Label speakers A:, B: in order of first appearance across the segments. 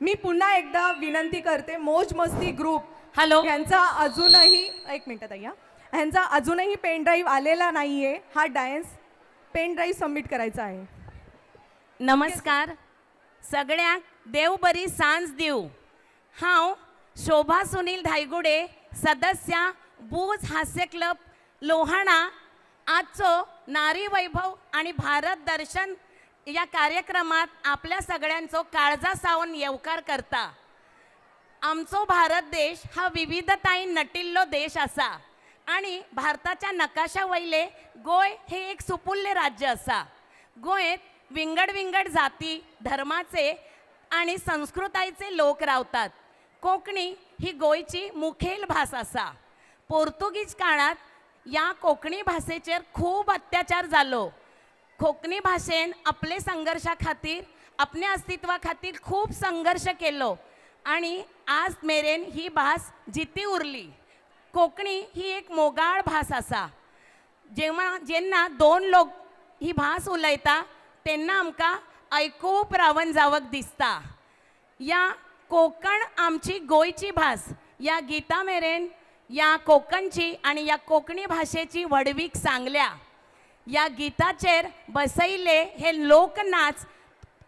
A: मी पुन्हा एकदा विनंती करते, मोज मस्ती ग्रुप
B: हॅलो
A: यांचा अजूनही एक मिनिट ताई ह्यांचा अजूनही पेन ड्राईव्ह आलेला नाहीये. हा डान्स पेन ड्राईव्ह सबमिट करायचा आहे.
B: नमस्कार सगळ्यांक देव बरी सांज दिव. हांव शोभा सुनील धायगुडे सदस्य बूज हास्य क्लब लोहाणा आजचो नारी वैभव आणि भारत दर्शन या कार्यक्रमात आपल्या सगळ्यांचो काळजा सावन येवकार करता. आमचो भारत देश हा विविधतायेन नटिल्लो देश आसा आणि भारताच्या नकाशा वयले गोंय हे एक सुपुल्य राज्य आसा. गोंयेत विंगड विंगड जाती धर्माचे आणि संस्कृतायेचे लोक रावतात. कोंकणी ही गोंयची मुखेल भास आसा. पोर्तुगीज काळात या कोंकणी भाशेचेर खूब अत्याचार जालो. कोंकणी भाशेन आपले संघर्षा खातीर आपल्या अस्तित्वा खातीर खूब संघर्ष केलो आणि आज मेरेन ही भास जिती उरली. कोंकणी ही एक मोगाळ भास आसा. जेन्ना दोन लोक ही भास उलयता तेन्ना आमकां आयकूप रावन जावक दिसता. या कोकण आमची गोंयची भास या गिता मेरेन या कोकणची आणि या कोंकणी भाषेची वडवीक सांगल्या. या गिताचेर बसयले हे लोकनाच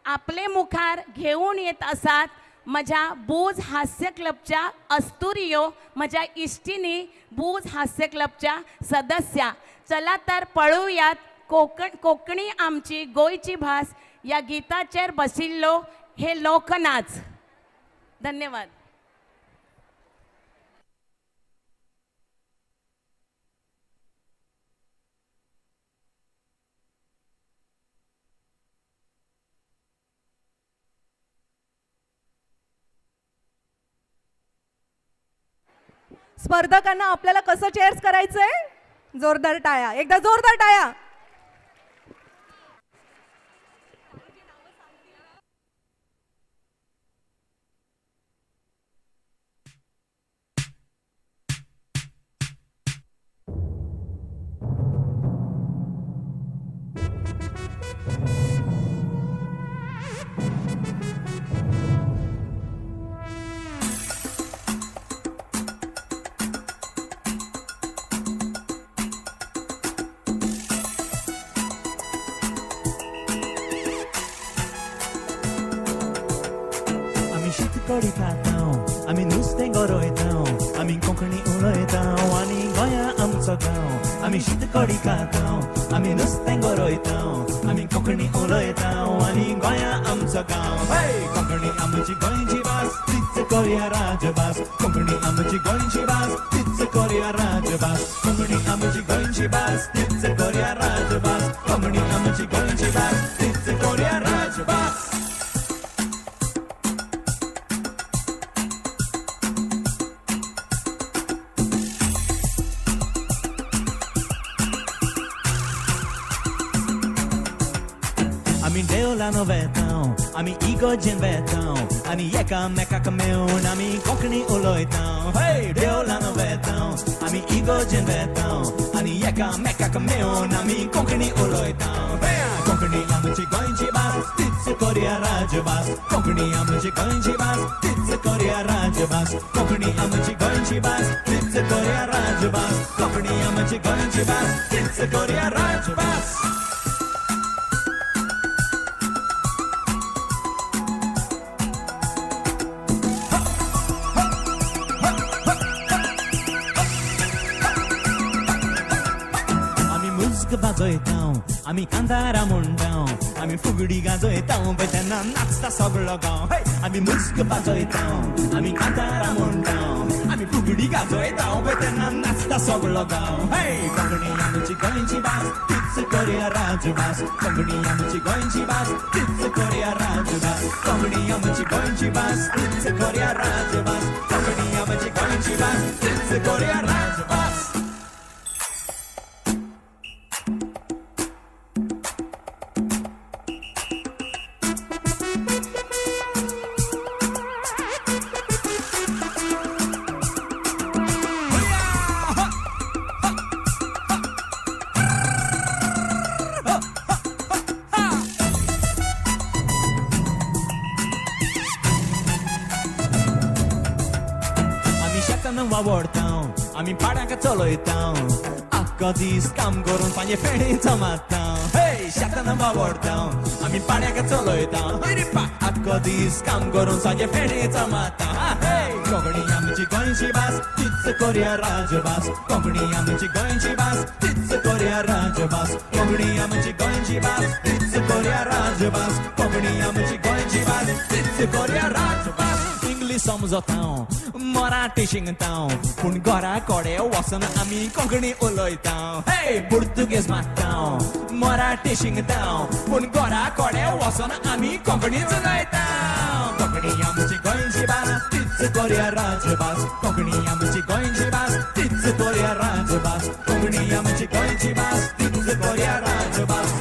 B: आपले मुखार घेऊन येत आसात म्हज्या बूज हास्य क्लबच्या अस्तुरियो, म्हज्या इश्टिनी बूज हास्य क्लबच्या सदस्या. चला तर पळोवयात कोकणी आमची गोंयची भास या गिताचेर बसिल्लो हे लोकनाच. धन्यवाद.
A: स्पर्धकांना आपल्याला कसं चेअर्स करायचंय? जोरदार टाळ्या, एकदा जोरदार टाळ्या.
C: कडी खातां आमी नुस्तें गरोयतां आमी कोंकणी उलयतां आनी गोंया आमचो गांव. आमी शीत कडी खातां आमी नुस्तें गरोयतां आमी कोंकणी उलयतां आनी गोंया आमचो गांव. कोंकणी आमची गोंयची भास तीच करुया राजभास. कोंकणी आमची गोंयची भास तीच करुया राजभास. कोंकणी आमची गोंयची भास तीच करुया राजभास. कोंकणी आमची गोंयची भास तीच करुया राजभास. आमी देवळान वेतां आमी इगोजेन वेतां आनी एकामेकाक मेळून आमी कोंकणी उलयतां. देवळान वेतां आमी इगोजेन वेतां आनी एकामेकाक मेळून आमी कोंकणी उलयतां. कोंकणी आमची गोंयची भास तीच करुया राजभास. कोंकणी आमची गोंयची भास तीच करुया राजभास. कोंकणी आमची गोंयची भास तीच करुया राजभास. कोंकणी आमची गोंयची भास तीच करुया राजभास. वाजयतां आमी कांतारां म्हणटां आमी फुगडी गाजयतां पळय तेन्ना नाचता सगळो गांव. आमी मुस्क वाजयतां आमी कांतारां म्हणटां आमी फुगडी गाजयतां पळय तेन्ना नाचता सगळो गांव. कोंकणी आमची गोंयची भास तीच करुया राजभास. कोंकणी आमची गोंयची भास तीच करुया राजभास. कोंकणी आमची गोंयची भास तीच करुया राजभास. कोंकणी आमची गोंयची भास तीच करुया राजभास. वावरतां आमी पाड्याक चलयतां आख्खो दीस काम करून सांजे फेणीचो मारतां हे शेतान वावरतां आमी पाड्याक चलयतां आख्खो दीस काम करून सांजे फेणीचो मारतां हे कोंकणी आमची गोंयची भास तीच कोरया राजभास कोंकणी आमची गोंयची भास तीच कोरया राजभास कोंकणी आमची गोंयची भास तीच कोरया राजभास कोंकणी आमची गोंयची भास तीच कोरया राजभास इंग्लीश समजतां मराठी शिंगतां पूण घरा कोडे वचून आमी कोंकणी उलयतां हे पुर्तुगेज मारतां मराठी शिंगतां पूण घरा कोडे वचून आमी कोंकणीच उलयतां कोंकणी आमची गोंयची भास तीच कोरया राजभास कोंकणी आमची गोंयची भास तीच कोरया राजभास कोंकणी आमची गोंयची भास तीच कोरया राजभास